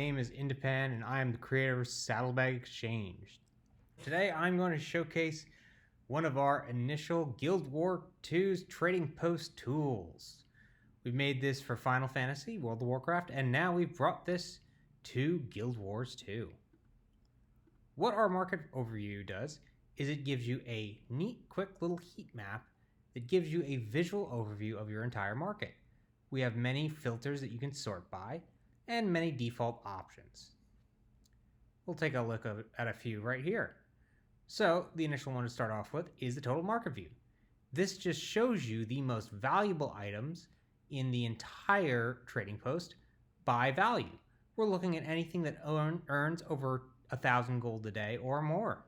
My name is Independent and I am the creator of Saddlebag Exchange. Today I'm going to showcase one of our initial Guild War 2's trading post tools. We've made this for Final Fantasy, World of Warcraft, and now we've brought this to Guild Wars 2. What our market overview does is it gives you a neat, quick little heat map that gives you a visual overview of your entire market. We have many filters that you can sort by, and many default options. We'll take a look at a few right here. So the initial one to start off with is the total market view. This just shows you the most valuable items in the entire trading post by value. We're looking at anything that earns over 1,000 gold a day or more.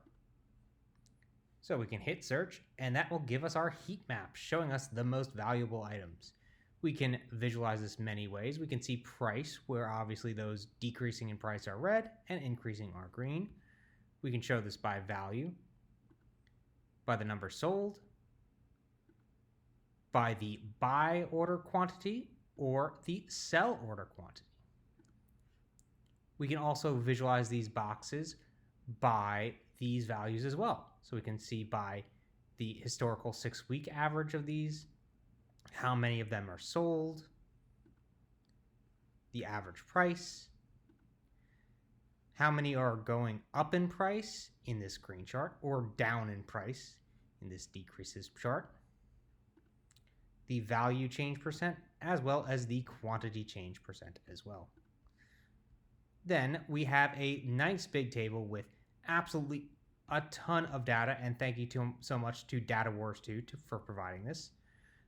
So we can hit search and that will give us our heat map showing us the most valuable items. We can visualize this many ways. We can see price, where obviously those decreasing in price are red and increasing are green. We can show this by value, by the number sold, by the buy order quantity, or the sell order quantity. We can also visualize these boxes by these values as well. So we can see by the historical 6-week average of these, how many of them are sold, the average price, how many are going up in price in this green chart or down in price in this decreases chart, the value change percent, as well as the quantity change percent as well. Then we have a nice big table with absolutely a ton of data, and thank you so much to Data Wars 2 for providing this.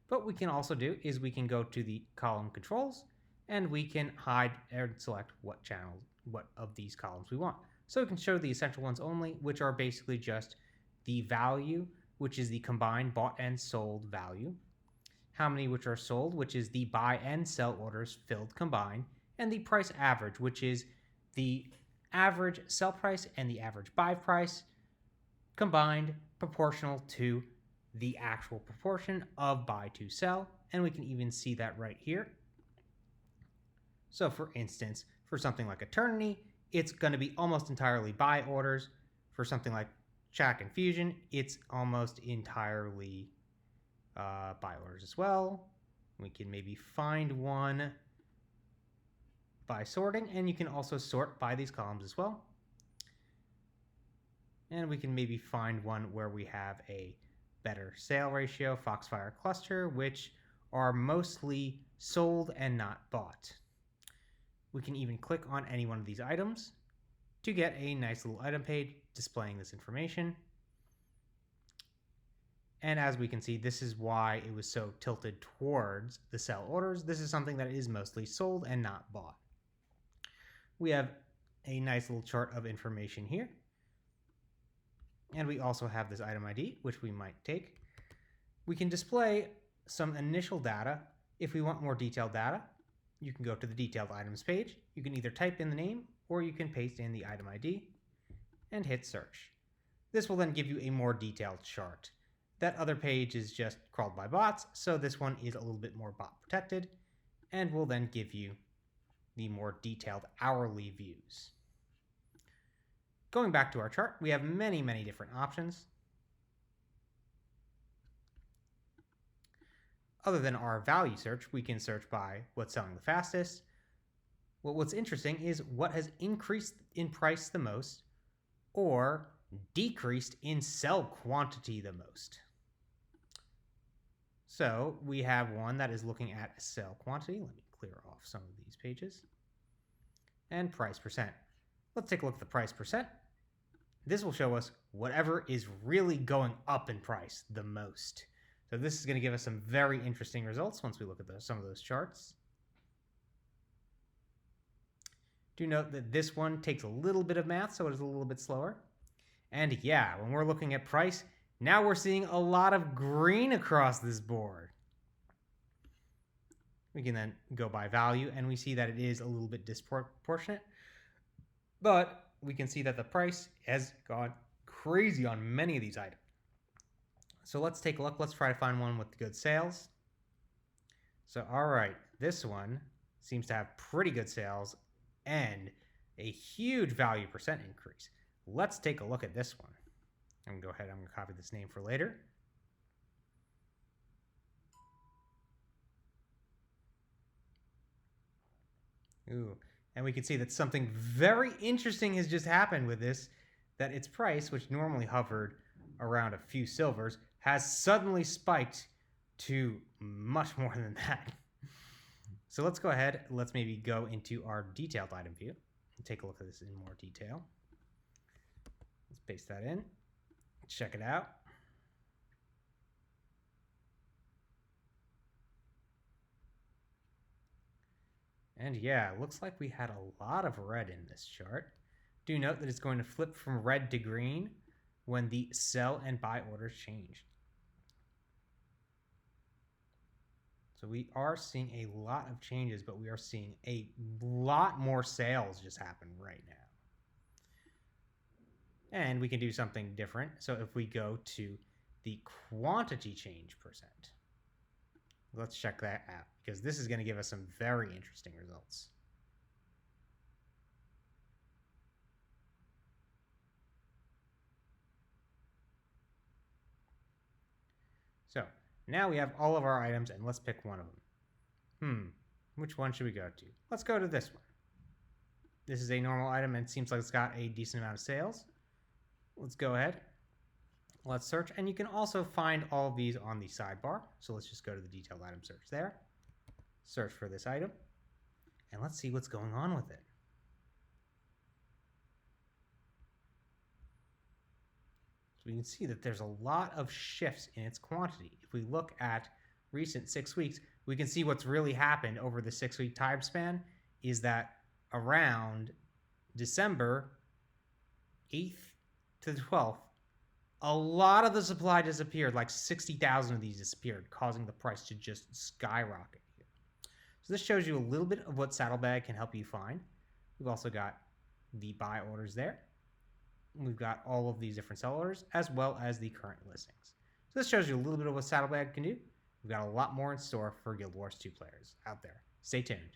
But what we can also do is we can go to the column controls and we can hide and select what of these columns we want. So we can show the essential ones only, which are basically just the value, which is the combined bought and sold value, how many which are sold, which is the buy and sell orders filled combined, and the price average, which is the average sell price and the average buy price combined proportional to the actual proportion of buy to sell, and we can even see that right here. So for instance, for something like Eternity, it's going to be almost entirely buy orders. For something like Shack and Fusion, it's almost entirely buy orders as well. We can maybe find one by sorting, and you can also sort by these columns as well. And we can maybe find one where we have a better sale ratio, Foxfire Cluster, which are mostly sold and not bought. We can even click on any one of these items to get a nice little item page displaying this information. And as we can see, this is why it was so tilted towards the sell orders. This is something that is mostly sold and not bought. We have a nice little chart of information here. And we also have this item ID, which we might take. We can display some initial data. If we want more detailed data, you can go to the detailed items page. You can either type in the name or you can paste in the item ID and hit search. This will then give you a more detailed chart. That other page is just crawled by bots, so this one is a little bit more bot protected and will then give you the more detailed hourly views. Going back to our chart, we have many, many different options. Other than our value search, we can search by what's selling the fastest. Well, what's interesting is what has increased in price the most or decreased in sell quantity the most. So we have one that is looking at sell quantity. Let me clear off some of these pages. And price percent. Let's take a look at the price percent. This will show us whatever is really going up in price the most. So this is going to give us some very interesting results once we look at some of those charts. Do note that this one takes a little bit of math, so it is a little bit slower. And yeah, when we're looking at price, now we're seeing a lot of green across this board. We can then go by value, and we see that it is a little bit disproportionate. But we can see that the price has gone crazy on many of these items. So let's take a look. Let's try to find one with good sales. So, all right, this one seems to have pretty good sales and a huge value percent increase. Let's take a look at this one. I'm going to go ahead, I'm going to copy this name for later. Ooh, and we can see that something very interesting has just happened with this, that its price, which normally hovered around a few silvers, has suddenly spiked to much more than that. So let's go ahead, let's maybe go into our detailed item view and take a look at this in more detail. Let's paste that in, check it out. And yeah, it looks like we had a lot of red in this chart. Do note that it's going to flip from red to green when the sell and buy orders change. So we are seeing a lot of changes, but we are seeing a lot more sales just happen right now. And we can do something different. So if we go to the quantity change percent, let's check that out, because this is going to give us some very interesting results. So now we have all of our items, and let's pick one of them. Which one should we go to? Let's go to this one. This is a normal item, and it seems like it's got a decent amount of sales. Let's go ahead. Let's search, and you can also find all of these on the sidebar. So let's just go to the detailed item search there. Search for this item, and let's see what's going on with it. So we can see that there's a lot of shifts in its quantity. If we look at recent 6 weeks, we can see what's really happened over the 6-week time span is that around December 8th to the 12th, a lot of the supply disappeared, like 60,000 of these disappeared, causing the price to just skyrocket here. So this shows you a little bit of what Saddlebag can help you find. We've also got the buy orders there. We've got all of these different sell orders, as well as the current listings. So this shows you a little bit of what Saddlebag can do. We've got a lot more in store for Guild Wars 2 players out there. Stay tuned.